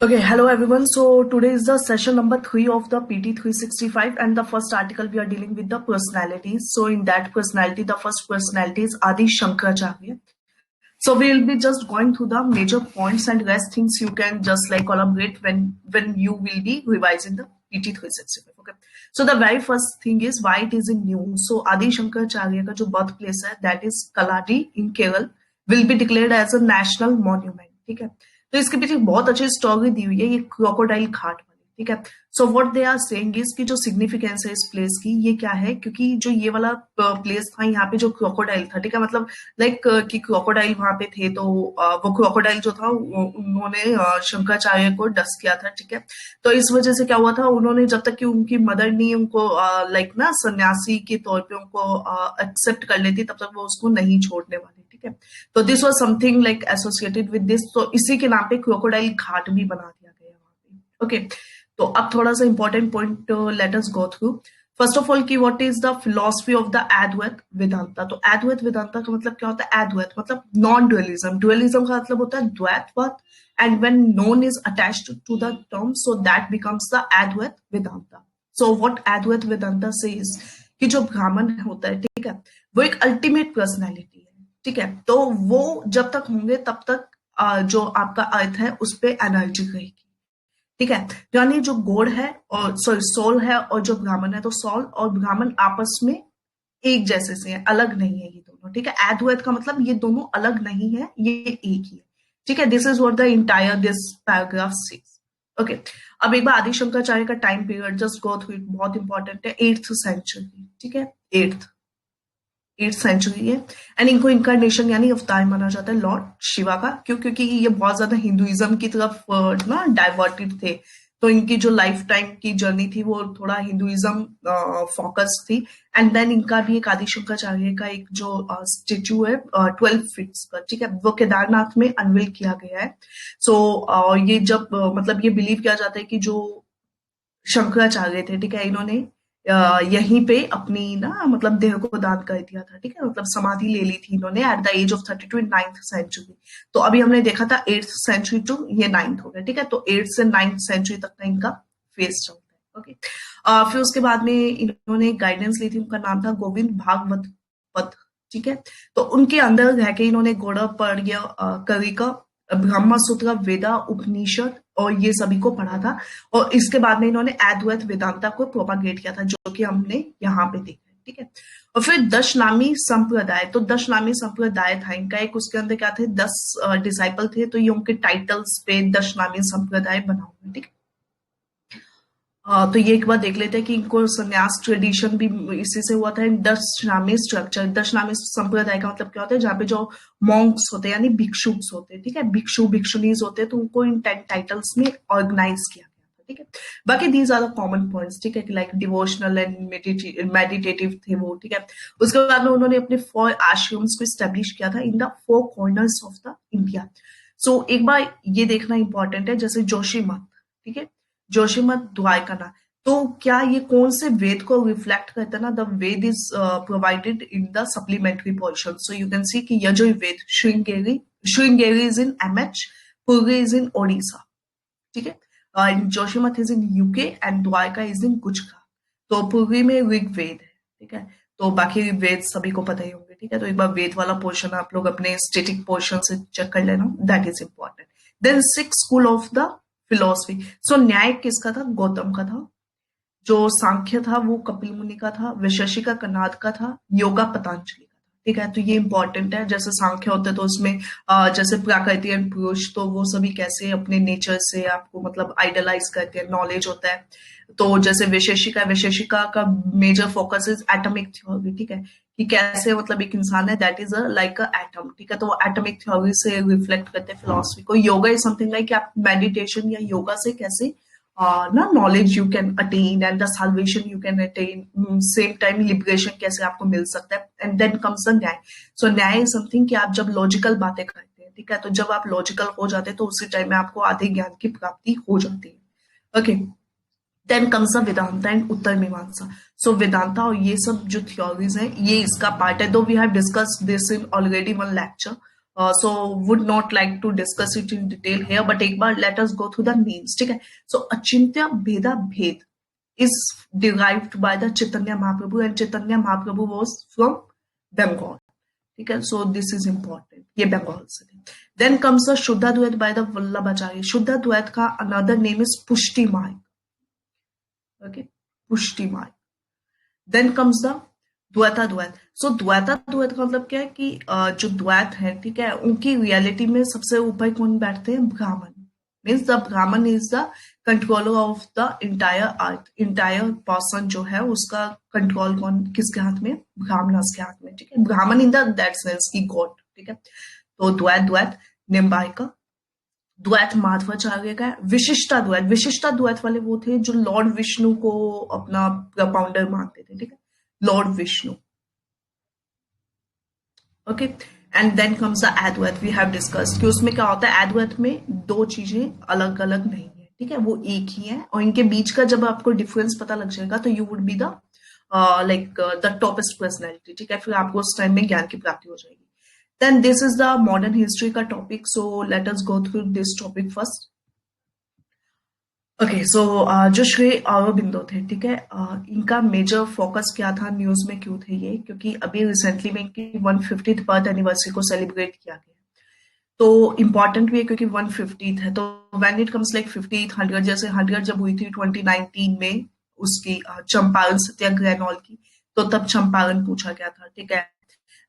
Okay, hello everyone. So today is the session number 3 of the PT 365 and the first article we are dealing with the personalities. So in that personality, the first personality is Adi Shankaracharya. So we will be just going through the major points and rest things you can just like collaborate when you will be revising the PT 365. Okay. So the very first thing is why it is in new. So Adi Shankaracharya ka jo birthplace hai, that is Kaladi in Kerala, will be declared as a national monument. ठीक है. तो इसके पीछे बहुत अच्छी story दी हुई है, ये क्रोकोडाइल घाट वाली. ठीक है. So what they are saying is कि जो सिग्निफिकेंस है इस प्लेस की, ये क्या है, क्योंकि जो ये वाला प्लेस था, यहाँ पे जो क्रोकोडाइल था, ठीक है, मतलब लाइक कि क्रोकोडाइल वहां पे थे, तो वो क्रोकोडाइल जो था उन्होंने शंकराचार्य को डस किया था. ठीक है. तो इस वजह से क्या हुआ था, उन्होंने जब तक कि उनकी मदर नहीं उनको लाइक ना सन्यासी के तौर पे उनको एक्सेप्ट कर लेती, तब तक वो उसको नहीं छोड़ने वाली. ठीक है. तो this was something like associated with this, तो इसी के नाम पे क्रोकोडाइल घाट भी बना दिया गया वहां पे. ओके. तो अब थोड़ा सा important point let us go through. First of all की what is the philosophy of the Advaita Vedanta. तो अद्वैत वेदांता का मतलब क्या होता है? अद्वैत मतलब नॉन ड्युअलिज्म. ड्युअलिज्म का मतलब होता है द्वैतवाद, and when none is attached to the term, so that becomes the Advaita Vedanta. So what Advaita Vedanta says कि जो ब्राह्मण होता है, ठीक है, वो एक अल्टीमेट पर्सनैलिटी है. ठीक है. तो वो जब तक होंगे तब तक जो आपका अर्थ है उस पर एनर्जी रहेगी. ठीक है. यानी जो गॉड है और सॉरी सोल है और जो ब्राह्मण है, तो सोल और ब्राह्मण आपस में एक जैसे से हैं, अलग नहीं है ये दोनों. ठीक है. अद्वैत का मतलब ये दोनों अलग नहीं है, ये एक ही है. ठीक है. This is what the entire this paragraph says. Okay. अब एक बार आदि शंकराचार्य का time period just go through it, बहुत इंपॉर्टेंट है. 8th century. ठीक है. 8th सेंचुरी है. एंड इनको इनकारनेशन यानी अवतार माना जाता है लॉर्ड शिवा का. क्यों? क्योंकि ये बहुत ज्यादा हिंदुइज्म की तरफ ना डाइवर्टेड थे, तो इनकी जो लाइफ टाइम की जर्नी थी वो थोड़ा हिंदुइज्म फोकस थी. एंड देन इनका भी एक आदि शंकराचार्य का एक जो स्टेच्यू है 12 फीट्स का, ठीक है, वो केदारनाथ में अनवील किया गया है. सो ये जब मतलब ये बिलीव किया जाता है कि जो शंकराचार्य थे, ठीक है, इन्होंने यहीं पे अपनी ना मतलब देह को दान कर दिया था. ठीक है. मतलब समाधि ले ली थी इन्होंने at the age of 32 in 9th century. तो अभी हमने देखा था 8th सेंचुरी टू ये 9th हो गया. ठीक है. तो 8th से 9th सेंचुरी तक का इनका फेस चलता है. ओके. फिर उसके बाद में इन्होंने गाइडेंस ली थी, उनका नाम था गोविंद भागवत पद. ठीक है. तो उनके अंदर रह के इन्होंने गौड़पर्य कवि का ब्रह्म सूत्र, वेदा, उपनिषद और ये सभी को पढ़ा था. और इसके बाद में इन्होंने अद्वैत वेदांता को प्रोपागेट किया था, जो कि हमने यहाँ पे देखा है. ठीक है. और फिर दशनामी संप्रदाय. तो दशनामी संप्रदाय था इनका एक, उसके अंदर क्या थे, 10 डिसाइपल थे, तो ये उनके टाइटल्स पे दशनामी संप्रदाय बना हुआ है. ठीक है. तो ये एक बार देख लेते हैं कि इनको संन्यास ट्रेडिशन भी इसी से हुआ था. दशनामी स्ट्रक्चर, दशनामी संप्रदाय का मतलब क्या होता है, जहाँ पे जो मॉन्क्स होते हैं यानी भिक्षुक्स होते हैं, ठीक है, भिक्षु भिक्षुनीज होते हैं, तो उनको इन 10 टाइटल्स में ऑर्गेनाइज किया गया था. ठीक है. बाकी these are the common points. ठीक है. लाइक डिवोशनल एंड मेडिटेटिव थे वो. ठीक है. उसके बाद में उन्होंने अपने 4 आश्रम्स को स्टेब्लिश किया था in the 4 corners of the India. So एक बार ये देखना इंपॉर्टेंट है, जैसे जोशीमठ. ठीक है. जोशीमठ द्वारकानाथ. तो क्या ये कौन से वेद को रिफ्लेक्ट करता है ना? The Veda is provided in the supplementary portion. So you can see कि यह जो Veda Sringeri is in MH, Puri is in Odisha. ठीक है. Joshimath is in UK and Dwarka is in Gujarat. तो पुरी में ऋग्वेद है. ठीक है. तो बाकी वेद सभी को पता ही होंगे. ठीक है. तो एक बार वेद वाला पोर्शन आप लोग अपने स्टेटिक पोर्शन से चेक कर लेना, that is important. Then 6 school of the philosophy. So Nyaya किसका था? गौतम का था. जो सांख्य था वो कपिल मुनि का था. वैशेषिका कनाद का था. योगा पतंजलि का था. ठीक है. तो ये इंपॉर्टेंट है. जैसे सांख्य होते तो उसमें जैसे प्रकृति एंड पुरुष, तो वो सभी कैसे अपने नेचर से आपको मतलब आइडलाइज करते हैं, नॉलेज होता है. तो जैसे वैशेषिका का major focus is atomic theory. ठीक है. कि कैसे मतलब एक इंसान है that is like a atom. ठीक है. तो वो एटॉमिक थ्योरी से रिफ्लेक्ट करते हैं फिलोसफी को. योगा इज समथिंग लाइक आप मेडिटेशन या योगा से कैसे ना knowledge you can attain and the salvation you can attain, same time liberation कैसे आपको मिल सकता है. एंड देन कम्स द न्याय. सो न्याय इज समथिंग कि आप जब लॉजिकल बातें करते हैं, ठीक है, तो जब आप लॉजिकल हो जाते हैं तो उसी टाइम में आपको आधे ज्ञान की प्राप्ति हो जाती है. Okay. Then comes the Vedanta and Uttar Mimamsa. So Vedanta और ये सब जो थ्योरीज हैं ये इसका पार्ट है. Though we have discussed this in already one lecture. So would not like to discuss it in detail here, but एक बार let us go through the names, ठीक है। सो अचिंत्य भेदा भेद is derived by the Chaitanya Mahaprabhu, and Chaitanya Mahaprabhu was from Bengal. ठीक है, so this is important. ये बंगाल से थे. Then comes the Shuddha Dvait by the Vallabhacharya. Shuddha Dvait का another name is Pushti Marg. Okay, Pushti Marg. Then comes the Dvaita द्वैत. सो द्वैता द्वैत का मतलब क्या है कि जो द्वैत है, ठीक है, उनकी रियलिटी में सबसे ऊपर कौन बैठते हैं? ब्राह्मण. मीन्स द ब्राह्मण is the controller of the entire earth. Entire person जो है उसका कंट्रोल कौन, किसके हाथ में? ब्राह्मणस के हाथ में, ठीक है. ब्राह्मण इन दैट सेंस की गॉड, ठीक है. तो द्वैत द्वैत निम्बाय का. द्वैत माध्वाचार्य का. विशिष्टा द्वैत. विशिष्टा द्वैत वाले वो थे जो लॉर्ड विष्णु को अपना प्रपाउंडर मानते थे, ठीक है, lord Vishnu. Okay, and then comes the Advaita. We have discussed कि उसमें क्या होता है, अद्वैत में दो चीजें अलग अलग नहीं है, ठीक है, वो एक ही है, और इनके बीच का जब आपको डिफरेंस पता लग जाएगा तो you would be the like the toppest personality, ठीक है, फिर आपको उस टाइम में ज्ञान की प्राप्ति हो जाएगी. Then this is the modern history का topic, so let us go through this topic first. Okay, so जो श्री अरबिंदो थे, ठीक है, इनका मेजर फोकस क्या था, न्यूज में क्यों थे ये, क्योंकि अभी रिसेंटली में इनकी 150th बर्थ एनिवर्सरी को सेलिब्रेट किया गया. तो इम्पॉर्टेंट भी है क्योंकि 150th है. तो when it comes like 50th, 100, जैसे 100 जब हुई थी 2019 में उसकी चंपारण सत्याग्रह नॉल की, तो तब चंपारण पूछा गया था, ठीक है.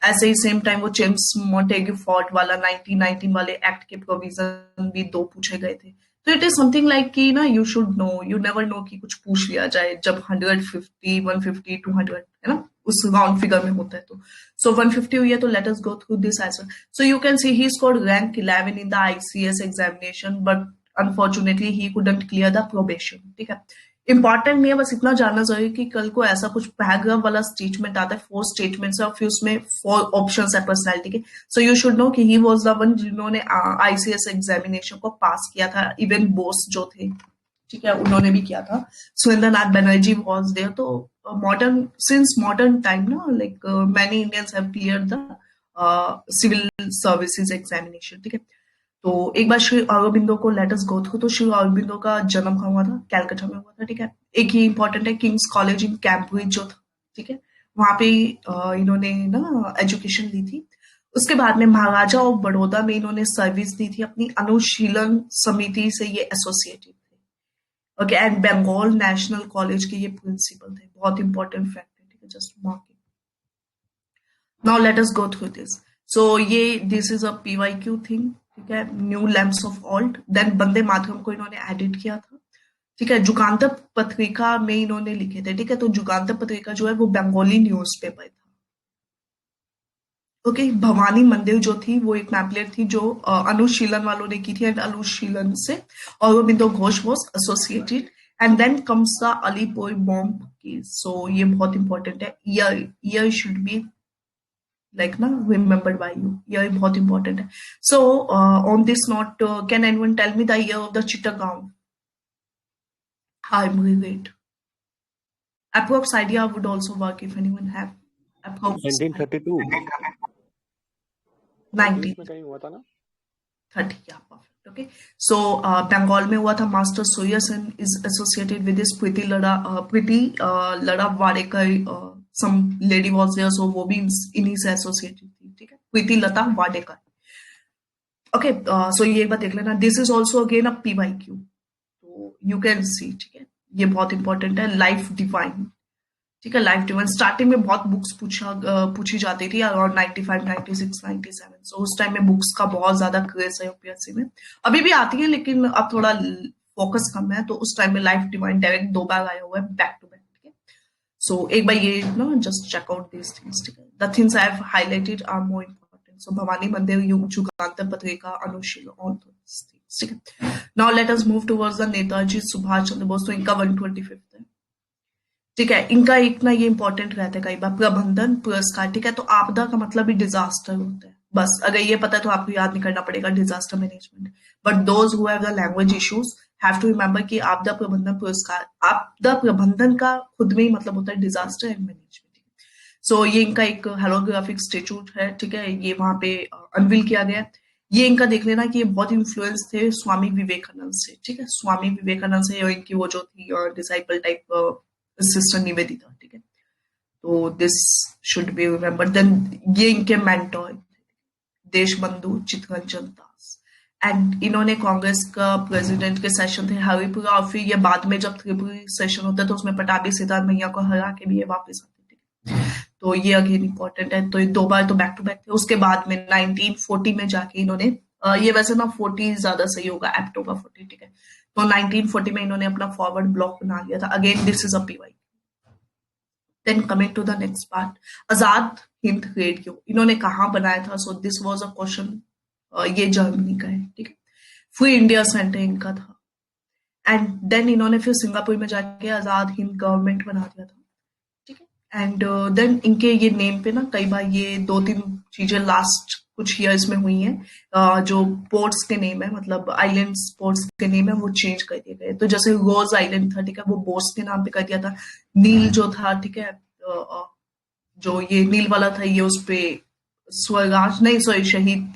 ऐसे ही सेम टाइम वो जेम्स मोंटेग्यू फोर्ट वाला 1919 वाले एक्ट के प्रोविजन भी 2 पूछे गए थे. तो इट इज समथिंग लाइक कि ना, you should know, you never know कि कुछ पूछ लिया जाए जब 150, 150, 200 है ना, उस राउंड फिगर में होता है. तो सो 150 हुई है, तो let us go through this as well. So you can see he scored rank 11 in the ICS examination, but unfortunately he couldn't clear the probation, ठीक है. इंपॉर्टेंट नहीं है, बस इतना जानना चाहिए कि कल को ऐसा कुछ पैराग्राफ वाला स्टेटमेंट आता है, 4 स्टेटमेंट्स है और फिर उसमें 4 ऑप्शंस है पर्सनालिटी के. सो यू शुड नो कि ही वाज द वन जिन्होंने ICS एग्जामिनेशन को पास किया था. इवन बोस जो थे, ठीक है, उन्होंने भी किया था. Surendranath Banerjee was there. तो मॉडर्न, सिंस मॉडर्न टाइम ना, like many Indians have clear the civil services examination, ठीक है. तो एक बार श्री अरबिंदो को लेट अस गो थ्रू. तो श्री अरबिंदो का जन्म कहाँ हुआ था? कैलकाटा में हुआ था, ठीक है. एक ही इंपॉर्टेंट है, किंग्स कॉलेज इन कैम्ब्रिज जो था, ठीक है, वहां पे इन्होंने ना एजुकेशन ली थी. उसके बाद में महाराजा ऑफ बड़ौदा में इन्होंने सर्विस दी थी. अपनी अनुशीलन समिति से ये एसोसिएटेड थे. Okay, and Bengal national college के ये प्रिंसिपल थे. बहुत इंपॉर्टेंट फैक्ट है, ठीक है, just mark it. Now let us go through this. So ये this is a PYQ thing, ठीक है. New lamps of old. Then Vande Mataram को इन्होंने एडिट किया था, ठीक है. जुगांतर पत्रिका में इन्होंने लिखे थे, ठीक है. तो जुगांतर पत्रिका जो है वो बंगाली न्यूज़पेपर था. ओके, भवानी मंदिर जो थी वो एक पैम्पलेट थी जो अनुशीलन वालों ने की थी, एंड अनुशीलन से Aurobindo Ghosh was associated. And then comes the Alipore bomb case. So ये बहुत इंपॉर्टेंट है. Year should be like na remembered by you. Yeah, बहुत important है. So on this note, can anyone tell me the year of the Chittagong Army Raid? Approx idea would also work if anyone have approx. 1932 1930. में कहीं हुआ था ना? 30, yeah, perfect. Okay, so Bengal में हुआ था. Master soya Sen is associated with this प्रीति लड़ा Wadekar. some lady was there, so वो भी इन्हीं से एसोसिएटेड थी, ठीक है, प्रीति लता वाडेकर. ओके, सो ये एक बात देख लेना. This is also again a PYQ, तो यू कैन सी, ठीक है, ये बहुत इंपॉर्टेंट है. लाइफ डिवाइन, ठीक है, लाइफ डिवाइन. स्टार्टिंग में बहुत बुक्स पूछी जाती थी अराउंड 95, 96, 97. सो उस टाइम में बुक्स का बहुत ज्यादा क्रेज है UPSC में. अभी भी आती है लेकिन अब थोड़ा फोकस कम है. तो उस टाइम में लाइफ डिवाइन डायरेक्ट 2 बार आया हुआ है बैक टू बैक. So एक बार ये ना just check out these things, ठीक है. The things I have highlighted are more important. So Bhavani मंदिर, जुगांतर पत्रिका, अनुशीलन, all those things, ठीक है. Now let us move towards the Netaji Subhash Chandra Bose. तो इनका 125th है, ठीक है. इनका एक ना ये इंपॉर्टेंट रहता है कई बार, प्रबंधन पुरस्कार, ठीक है. तो आपदा का मतलब भी डिजास्टर होता है. बस अगर ये पता है तो आपको याद नहीं करना पड़ेगा disaster management. But those who have the language issues have to remember कि आपदा प्रबंधन पुरस्कार, आपदा प्रबंधन का खुद में ही मतलब होता है डिजास्टर एंड मैनेजमेंट. सो ये इनका एक हेलोग्राफिक स्टेचू है, ठीक है, ये वहां पे अनवील किया गया है। ये इनका देख लेना कि ये बहुत इन्फ्लुएंस थे स्वामी विवेकानंद से, ठीक है, स्वामी विवेकानंद से, और इनकी वो जो थी डिसाइपल टाइप सिस्टर निवेदिता, ठीक है। तो this should be remember. Then ये इनके मेंटोर देशबंधु चित्तरंजन दास, एंड इन्होंने कांग्रेस का प्रेसिडेंट के सेशन थे हरिपुरा, और फिर ये बाद में जब त्रिपुरी सेशन होता है तो उसमें पटाभी सिद्धार्थ भैया को हरा के भी ये वापस आते थे। तो ये अगेन इंपॉर्टेंट है। तो ये 2 बार तो बैक टू बैक थे। उसके बाद में 1940 में जाके इन्होंने ये वैसे ना 40 ज्यादा सही होगा, एप्ट होगा 40, ठीक है। तो 1940 में इन्होंने अपना फॉरवर्ड ब्लॉक बना लिया था। Again this is a PY. Then coming to the next part, Azad Hind radio इन्होंने कहाँ बनाया था? So this was a question. ये जर्मनी का है, ठीक है। फ्री इंडिया सेंटर इनका था, एंड देन इन्होंने फिर सिंगापुर में जाके आजाद हिंद गवर्नमेंट बना दिया था, ठीक है। एंड देन इनके ये नेम पे ना कई बार ये 2-3 चीजें लास्ट कुछ ईयर्स में हुई हैं। जो पोर्ट्स के नेम है, मतलब आइलैंड्स पोर्ट्स के नेम है, वो चेंज कर दिए गए। तो जैसे रोज आइलैंड था, ठीक है, वो बोस के नाम पे कर दिया था। नील जो था, ठीक है, जो ये नील वाला था, ये उस पे स्वराज नहीं, सॉरी, शहीद,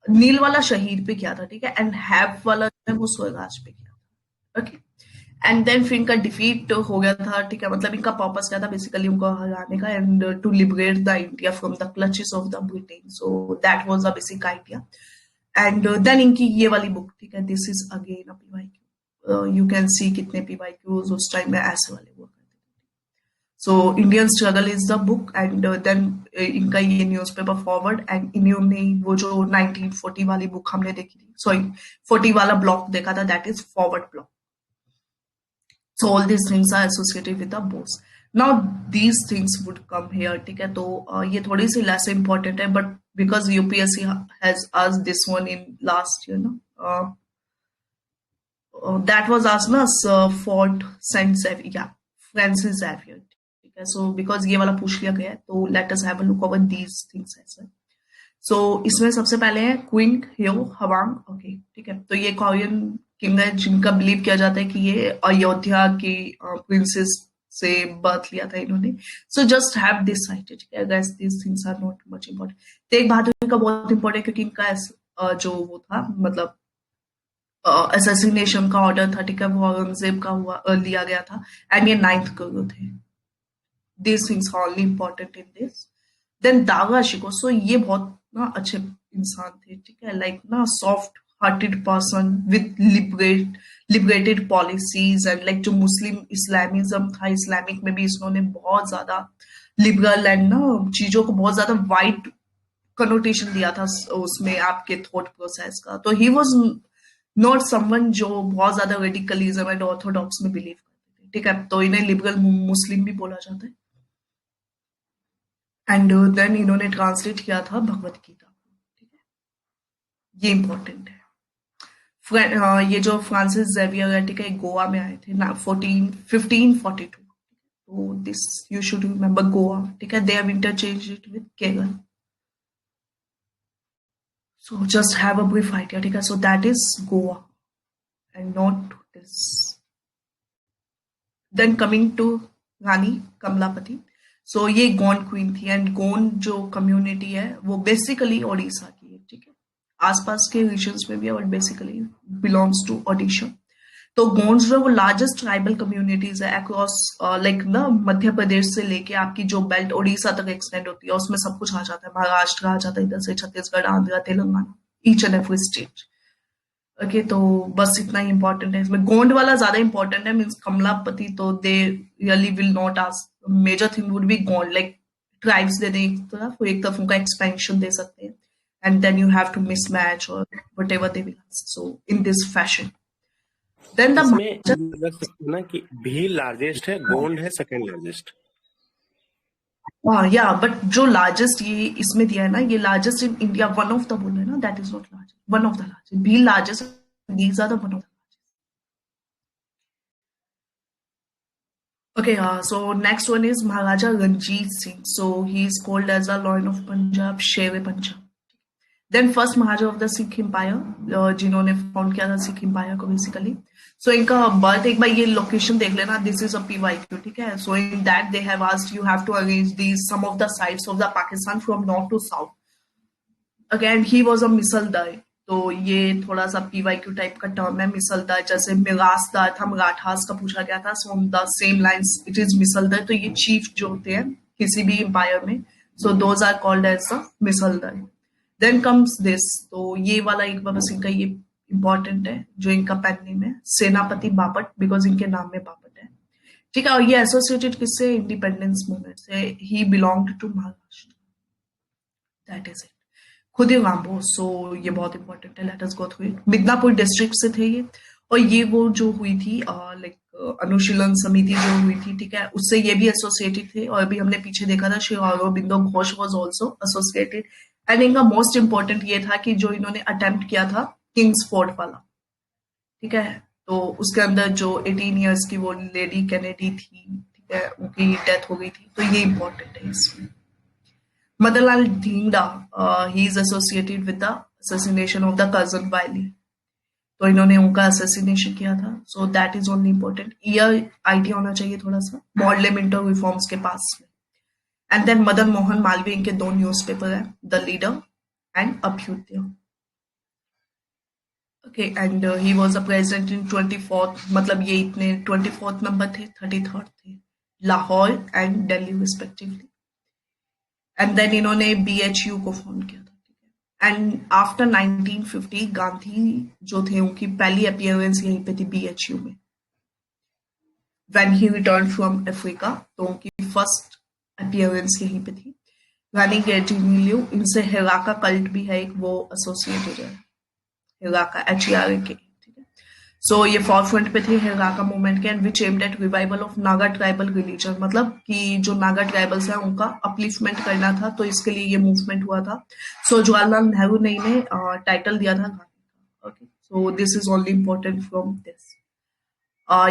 नील वाला शहीद पे किया था, ठीक है। एंड हैव वाला जो है वो स्वराज पे किया था, ओके। एंड देन फिर इनका डिफीट हो गया था, ठीक है, मतलब इनका पर्पस क्या था? बेसिकली उनको हराने का, and to liberate the India from the clutches of the Britain. So that was the basic idea. And then इनकी ये वाली बुक, ठीक है, this is again a PYQ. You can see कितने पीवाईक्यूज उस टाइम में ऐसे वाले हुआ करते थे। So Indian struggle is the book, and then इनका ये न्यूज़पेपर फॉरवर्ड, एंड इन्होंने वो जो 1940 वाली बुक हमने देखी थी, सॉरी 40 वाला ब्लॉक देखा था, that is forward block. So all these things are associated with the boss. Now these things would come here, ठीक है। तो ये थोड़ी सी less important है, but because UPSC has asked this one in last year, no, that was asked ना, Fort Saint Xavier, yeah, Francis Xavier, ठीक है। So because ये वाला पूछ लिया गया है, तो let us have a look over these things as well. सो इसमें सबसे पहले है क्वीन ह्यो हवांग, ओके, ठीक है। तो ये कोरियन किंग है जिनका बिलीव किया जाता है कि ये अयोध्या की प्रिंसेस से बर्थ लिया था इन्होंने। So just have this right, ठीक है। Guys this things are not much important. Tegh Bahadur का बहुत इंपॉर्टेंट, क्योंकि इनका जो वो था, मतलब असैसिनेशन का ऑर्डर था, ठीक है, वो औरंगजेब का हुआ लिया गया था, एंड ये 9th गुरु थे। These things are only important in this. Then दागा शिको, सो ये बहुत ना अच्छे इंसान थे, ठीक है, लाइक ना soft hearted person with liberated policies, and like जो मुस्लिम इस्लामिज्म था, इस्लामिक में भी इन्होंने बहुत ज्यादा लिबरल एंड ना चीजों को बहुत ज्यादा वाइड कनोटेशन दिया था उसमें आपके थॉट प्रोसेस का। तो ही वाज नॉट समवन जो बहुत ज्यादा रेडिकलिज्म एंड ऑर्थोडॉक्स में बिलीव करते थे, ठीक है। तो इन्हें लिबरल मुस्लिम भी बोला जाता है। एंड देन इन्होंने ट्रांसलेट किया था भगवत गीता, ठीक है, ये इंपॉर्टेंट है। ये जो फ्रांसिस जेवियर है, ठीक है, गोवा में आए थे ना 1542। तो this you should remember Goa, ठीक है। They have interchanged it with Kerala. So just have a brief idea, ठीक है। So that is Goa and not this. Then coming to Rani Kamlapati, so ये गोंड क्वीन थी, एंड गोंड जो कम्युनिटी है वो बेसिकली ओडिशा की है, ठीक है। आसपास के रीजन्स में भी है, but basically belongs to Odisha. तो गोंड्स जो वो लार्जेस्ट ट्राइबल कम्युनिटीज है अक्रॉस लाइक ना मध्य प्रदेश से लेके आपकी जो बेल्ट ओडिशा तक एक्सटेंड होती है, उसमें सब कुछ आ जाता है। महाराष्ट्र आ जाता है इधर से, Chhattisgarh, Andhra, Telangana, each and every state, okay. तो बस इतना ही इंपॉर्टेंट है इसमें। गोंड वाला ज्यादा इंपॉर्टेंट है, मीन्स कमलापति तो they really will not ask. Major thing would be Gond, like tribes they दें एक तरफ उनका एक्सपेंशन दे सकते हैं, and then you have to mismatch और whatever they will ask, so in this fashion. Then the इसमें लग सकता है ना कि भील लार्जेस्ट है, गोंड है सेकंड लार्जेस्ट। या बट जो लार्जेस्ट ये इसमें दिया है ना, ये largest in India, one of the बोल है ना, that is not largest, one of the largest. Bhil largest, these are the one of the. Okay, so next one is Maharaja Ranjit Singh. So he is called as the Lion of Punjab, Sher-e Punjab. Then first Maharaja of the Sikh empire, जिन्होंने found किया था Sikh empire को basically. So इनका birth, एक बार ये location देख लेना, दिस इज अ PYQ, ठीक है। So in that they have asked you have to arrange these some of the sites of the Pakistan from north to south. Again he was a misaldar, तो ये थोड़ा सा PYQ टाइप का term है मिसलदार, जैसे मिरासदार था मराठास का पूछा गया था, so the same lines it is misaldar. तो ये चीफ जो होते हैं किसी भी एम्पायर में, so those are called as a misaldar. Then comes this, तो ये वाला एक बार बस इनका ये इंपॉर्टेंट है जो इनका पेन नेम है, सेनापति बापट, बिकॉज इनके नाम में बापट है, ठीक है। और ये एसोसिएटेड किससे, इंडिपेंडेंस मूवमेंट से। He belonged to Maharashtra, that is it. Khudiram, so ये बहुत इंपॉर्टेंट है, let us go through it. Midnapore district से थे ये, और ये वो जो हुई थी लाइक अनुशीलन समिति जो हुई थी, ठीक है, उससे ये भी एसोसिएटेड थे। और अभी हमने पीछे देखा था Shri Aurobindo Ghosh was also associated. And इनका मोस्ट इंपॉर्टेंट ये था कि जो इन्होंने अटेम्प्ट किया था किंग्स फोर्ट वाला, ठीक है, तो उसके अंदर जो 18 इयर्स की वो लेडी कैनेडी थी, ठीक है, उनकी डेथ हो गई थी, तो ये इंपॉर्टेंट है इसमें। Madanlal Dhingra, he is associated with the assassination of the Curzon Wyllie, तो इन्होंने उनका असैसिनेशन किया था, so that is only important. Year idea होना चाहिए थोड़ा सा, मॉडलेमेंटो रिफॉर्म्स के पास में। एंड देन मदन मोहन मालवीय, इनके 2 न्यूज़पेपर है, the leader and Abhyudaya. Okay, and he was a president in 24th, मतलब ये इतने 24th नंबर थे, 33rd थे, Lahore and Delhi respectively. And then इन्होंने BHU को फाउंड किया था। एंड आफ्टर 1950 गांधी जो थे उनकी पहली अपीयरेंस यहीं पे थी BHU में, when he return from Africa, तो उनकी फर्स्ट अपीयरेंस यहीं पे थी। रानी गेटिंगलियू, इनसे हेराका कल्ट भी है एक, वो एसोसिएटेड है, हेराका HERAK, ठीक है। सो ये फॉरफ्रंट पे थे हेराका मूवमेंट के, and which aimed at revival of Naga tribal religion, मतलब कि जो नागा ट्राइबल्स हैं उनका अपलिफ्टमेंट करना था, तो इसके लिए ये मूवमेंट हुआ था। सो जवाहरलाल नेहरू ने इन्हें टाइटल दिया था गांधी का। Okay, so this is only important from this.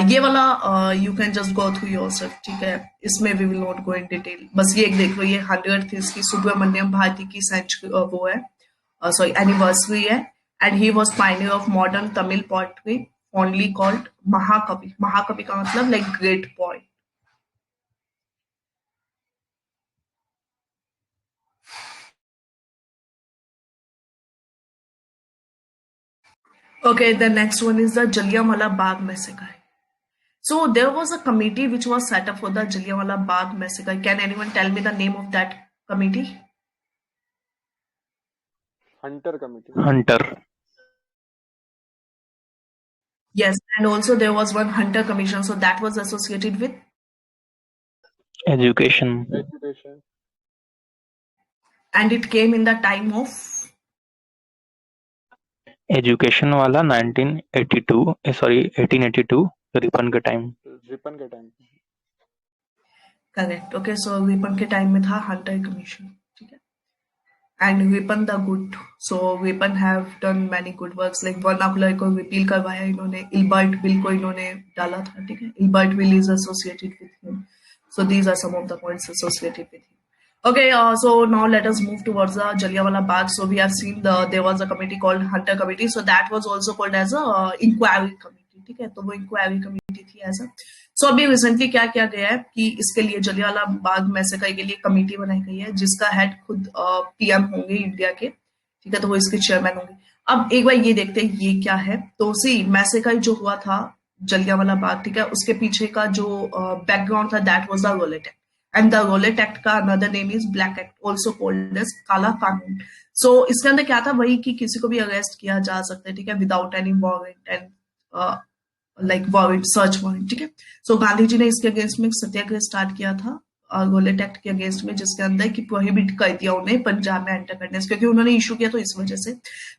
ये वाला you can just go through yourself, ठीक है, इसमें we will not go in detail. बस ये एक देख लो, ये 100th इसकी सुब्रमण्यम भारती की सेंचुरी वो है, सॉरी एनिवर्सरी है। And he was Pioneer of modern Tamil poetry, fondly called महाकवि। महाकवि का मतलब like great poet. Okay, the next one is the Jallianwala Bagh massacre. So there was a committee which was set up for the Jallianwala Bagh massacre. Can anyone tell me the name of that committee? Hunter Committee. Hunter. Yes, and also there was one Hunter Commission, so that was associated with Education. Education. and it came in the time of education वाला 1882 Ripon के time. Ripon के time. Correct. Okay, सो Ripon के time में था Hunter commission, ठीक है। And Ripon the good, so Ripon have done many good works, like vernacular को repeal करवाया इन्होंने, इल्बर्ट बिल को इन्होंने डाला था, ठीक है। Ilbert bill is associated with him, so these are some of the points associated with him. Okay, so now let us move towards the Jallianwala Bagh. So we have seen there was a committee called Hunter Committee. So that was also called as a inquiry committee. ठीक है, तो वो inquiry committee थी ऐसा। So अभी recently क्या किया गया है कि इसके लिए जलियांवाला बाग मैसेकर के लिए कमेटी बनाई गई है, जिसका हेड खुद PM होंगे इंडिया के, ठीक है, तो वो इसके चेयरमैन होंगे। अब एक बार ये देखते हैं ये क्या है। तो सी मैसेकर जो हुआ था जलियांवाला बाग, ठीक है, उसके पीछे का जो बैकग्राउंड था that was the Rowlatt act. And the Rowlatt act का another name is black act, also called as Kala Kanoon. सो इसके अंदर क्या था, वही कि किसी को भी अरेस्ट किया जा सकता है, ठीक है, without any warrant and like warrant, search warrant, ठीक है। सो गांधी जी ने इसके अगेंस्ट में सत्याग्रह स्टार्ट किया था रोलेट एक्ट के अगेंस्ट में, जिसके अंदर कि प्रोहिबिट कर दिया उन्हें पंजाब में एंटर करने से, क्योंकि उन्होंने इशू किया तो इस वजह से।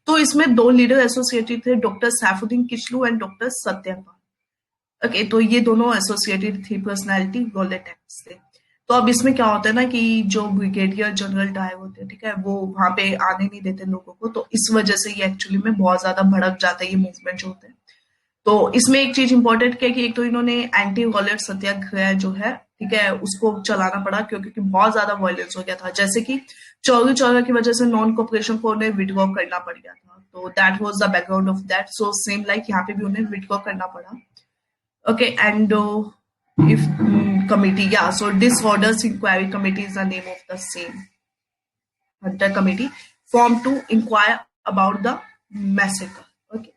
तो इसमें 2 लीडर एसोसिएटेड थे, doctor Saifuddin Kitchlew and doctor Satyapal. Okay, तो ये दोनों एसोसिएटेड थी पर्सनैलिटी रोलेट एक्ट से। तो अब इसमें क्या होता है ना कि जो ब्रिगेडियर जनरल डायर होते हैं, ठीक है, वो वहां पे आने नहीं देते लोगों को, तो इस वजह से ये एक्चुअली में बहुत ज्यादा भड़क जाता है ये मूवमेंट जो होता है। तो इसमें एक चीज इंपॉर्टेंट क्या है कि एक तो इन्होंने एंटी वॉयलेंट सत्याग्रह जो है, ठीक है, उसको चलाना पड़ा क्योंकि बहुत ज्यादा वायलेंस हो गया था, जैसे कि चौरी चौरा की वजह से नॉन कॉपरेशन को उन्हें विड्रॉ करना पड़ गया था। तो that was the background of that. So same like यहाँ पे भी उन्हें विड्रॉ करना पड़ा। Okay, and if committee, yeah, so disorders inquiry committee is the name of the same Hunter committee formed to inquire about the massacre. Okay,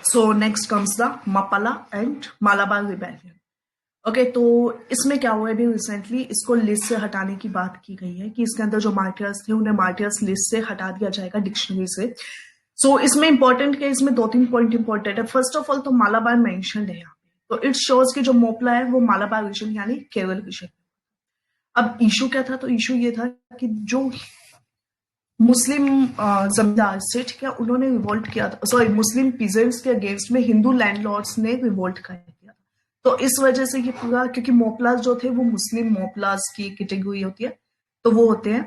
so next comes the Mapala and Malabar rebellion. Okay, तो इसमें क्या हुआ है अभी recently, इसको list से हटाने की बात की गई है कि इसके अंदर जो मार्टियर्स थे उन्हें मार्टियर्स लिस्ट से हटा दिया जाएगा डिक्शनरी से। सो इसमें इंपॉर्टेंट क्या है, इसमें 2-3 पॉइंट इंपॉर्टेंट है। फर्स्ट ऑफ ऑल तो मालाबार मेंशन है यहाँ पे, तो इट शोज कि जो मोपला है वो मालाबार रीजन यानी केरल रीजन। अब इशू क्या था, तो इशू ये था कि जो मुस्लिम जमींदार से, ठीक है, उन्होंने रिवोल्ट किया था, सॉरी मुस्लिम पीजेंट्स के अगेंस्ट में हिंदू लैंडलॉर्ड्स ने रिवोल्ट किया। तो इस वजह से ये पूरा, क्योंकि मोपलास जो थे वो मुस्लिम मोपलास की कैटेगरी होती है, तो वो होते हैं,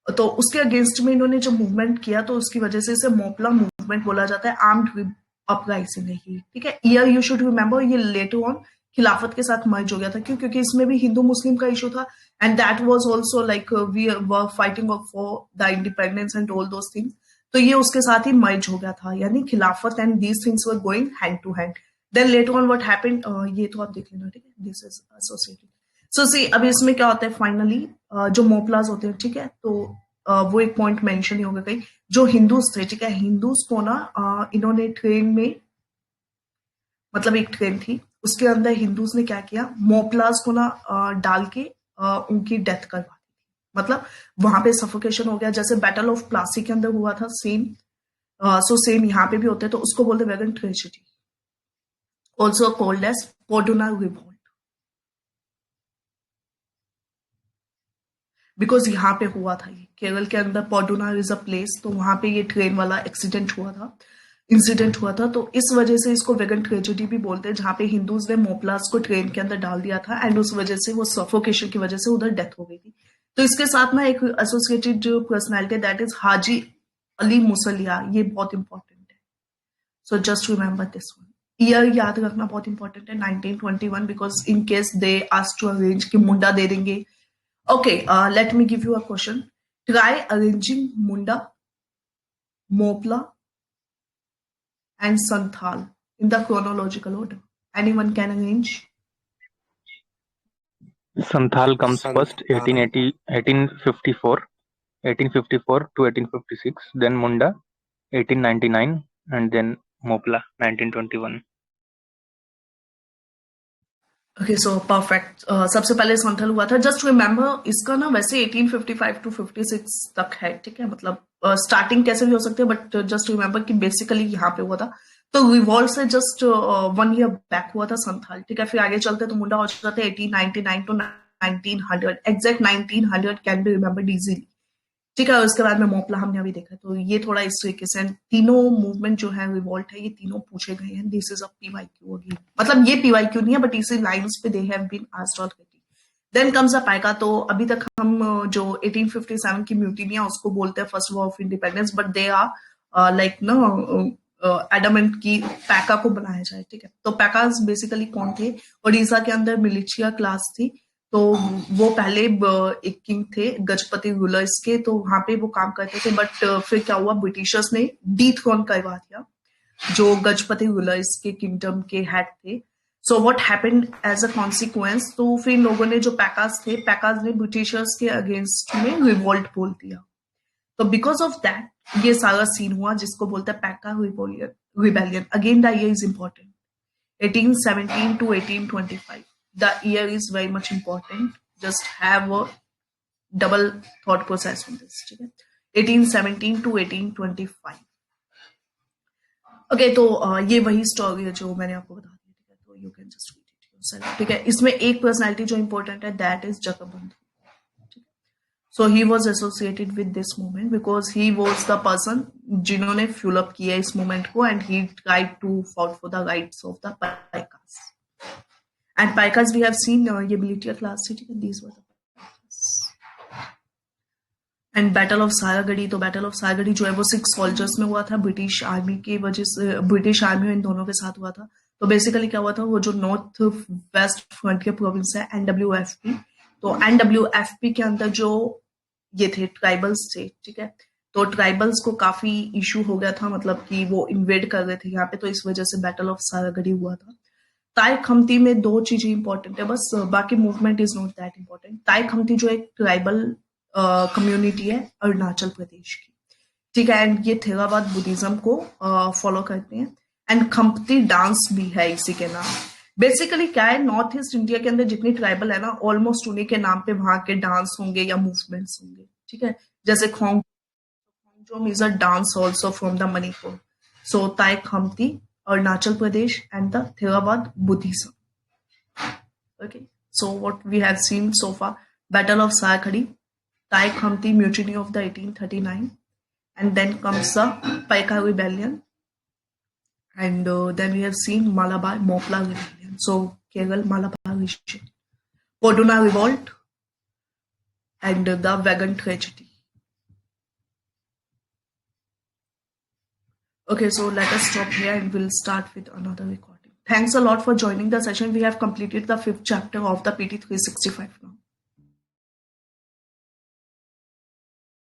तो उसके अगेंस्ट में इन्होंने जो मूवमेंट किया तो उसकी वजह से इसे मोपला मूवमेंट बोला जाता है, आर्म्ड अपराइजिंग नहीं, ठीक है। ईयर यू शुड रिमेंबर, ये लेटर ऑन खिलाफत के साथ मर्ज हो गया था। क्यों? क्योंकि इसमें भी हिंदू मुस्लिम का इशू था, and that was also like we were fighting for the independence and all those things. तो ये उसके साथ ही मर्ज हो गया था, यानी Khilafat and these things were going hand to hand. Then later on what happened, ये तो आप देख लेना, ठीक है, this is associated. So see, अब इसमें क्या होता है फाइनली, जो मोपलाज होते हैं, ठीक है, तो वो एक पॉइंट मेंशन ही होगा कहीं, जो हिंदूज थे, ठीक है, हिंदूज को ना इन्होंने ट्रेन में, मतलब एक ट्रेन थी उसके अंदर हिंदूज ने क्या किया, मोपलाज को ना डाल के उनकी डेथ करवा दी, मतलब वहां पे सफोकेशन हो गया, जैसे बैटल ऑफ प्लासी के अंदर हुआ था सेम। सो सेम यहाँ पे भी होते हैं, तो उसको बोलते wagon tragedy, also called as Poduna revolt, because यहाँ पे हुआ था, ये केरल के अंदर पोडुना इज अ प्लेस, तो वहां पे ये ट्रेन वाला इंसिडेंट हुआ था, तो इस वजह से इसको वेगन ट्रेजेडी भी बोलते हैं, जहाँ पे हिंदूज ने मोपलास को ट्रेन के अंदर डाल दिया था, एंड उस वजह से वो सफोकेशन की वजह से उधर डेथ हो गई थी। तो इसके साथ में एक एसोसिएटेड जो personality, that is Haji Ali Musliyar, ये बहुत इंपॉर्टेंट है। So just remember this one. Year याद रखना बहुत इंपॉर्टेंट है, 1921, because in case they ask to arrange कि मुंडा दे देंगे। Okay, let me give you a question, try arranging Munda, Moplah and Santhal in the chronological order. Anyone can arrange? Santhal comes first, Santhal. 1854 to 1856, then Munda 1899, and then Mopla 1921. Okay, so perfect. सबसे पहले संथल हुआ था। Just remember, इसका ना वैसे 1855 to 56 तक है, ठीक है, मतलब स्टार्टिंग कैसे भी हो सकती है, बट जस्ट रिमेंबर कि बेसिकली यहाँ पे हुआ था। तो रिवॉल्ट से जस्ट 1 year बैक हुआ था संथाल, ठीक है। फिर आगे चलते तो मुंडा हो जाता है 1899 to 1900, exact 1900 can be remembered easily, ठीक है। उसके बाद में मोपला हमने अभी देखा, तो ये थोड़ा इस तरीके से तीनों मूवमेंट जो है रिवॉल्ट है, ये तीनों पूछे गए हैं। This is a PYQ again, मतलब ये पीवाईक्यू नहीं है, बट इसी लाइंस पे they have been asked already. Then comes a Paika, तो अभी तक हम जो 1857 की म्यूटिनिया उसको बोलते हैं first war of independence, but they are like no adamant की पैका को बनाया जाए, ठीक है। तो पैकास बेसिकली कौन थे, ओडिशा के अंदर मिलिशिया क्लास थी, तो वो पहले एक किंग थे गजपति रूलर्स के, तो वहां पे वो काम करते थे, बट फिर क्या हुआ, ब्रिटिशर्स ने डीथ्रोन करवा दिया जो गजपति रूलर्स के किंगडम के हेड थे। So what happened as a consequence, तो फिर लोगों ने, जो पैकास थे, पैकास ने ब्रिटिशर्स के अगेंस्ट में रिवोल्ट बोल दिया। तो बिकॉज ऑफ दैट ये सारा सीन हुआ, जिसको बोलते हैं Paika rebellion. Again the year is important, 1817 to 1825. The year is very much important. Just have a double thought process on this. 1817 to 1825. Okay, तो ये वही स्टोरी है जो मैंने आपको बता दी, ठीक है। तो you can just read it yourself, ठीक है। इसमें एक पर्सनालिटी जो इंपॉर्टेंट है, दैट इज जगबंधु, ठीक है। So he was associated with this movement because he was the person जिन्होंने fuel up किया इस movement को, and he tried to fight for the rights of the Paikas. And Paikas we have seen ये military class थी, and these were the Paikas. And Battle of Saragarhi, तो Battle of Saragarhi जो है वो 6 soldiers में हुआ था, ब्रिटिश आर्मी की वजह से, ब्रिटिश आर्मी इन दोनों के साथ हुआ था. तो बेसिकली क्या हुआ था, वो जो नॉर्थ वेस्ट फ्रंट के प्रोविंस है NWFP, तो NWFP के अंदर जो ये थे ट्राइबल्स थे, ठीक है, तो ट्राइबल्स को काफी इशू हो गया था, मतलब कि वो इन्वेड कर रहे थे यहाँ पे, तो इस वजह से बैटल ऑफ सारागढ़ी हुआ था. ताई खमती में 2 चीजें इंपॉर्टेंट है बस, बाकी movement is not that important. ताई खमती जो एक ट्राइबल कम्युनिटी है अरुणाचल प्रदेश की, ठीक है, एंड ये थेरावाद बुद्धिज्म को फॉलो करते हैं. एंड खमती डांस भी है इसी के नाम. बेसिकली क्या है, नॉर्थ ईस्ट इंडिया के अंदर जितनी ट्राइबल है ना, ऑलमोस्ट उन्हीं के नाम पे वहां के डांस होंगे या मूवमेंट्स होंगे, ठीक है. जैसे Khongjom is a dance also from the Manipur. So Tai Khamti Arunachal Pradesh and the Theravada Buddhism. Okay, so what we have seen so far, battle of Saragarhi, Tai Khamti mutiny of the 1839, and then comes the Paika rebellion. And then we have seen Malabar Mopla rebellion. So Kerala Malabar region, Poduna revolt, and the Wagon tragedy. Okay, so let us stop here and we'll start with another recording. Thanks a lot for joining the session. We have completed the 5th chapter of the PT 365 now.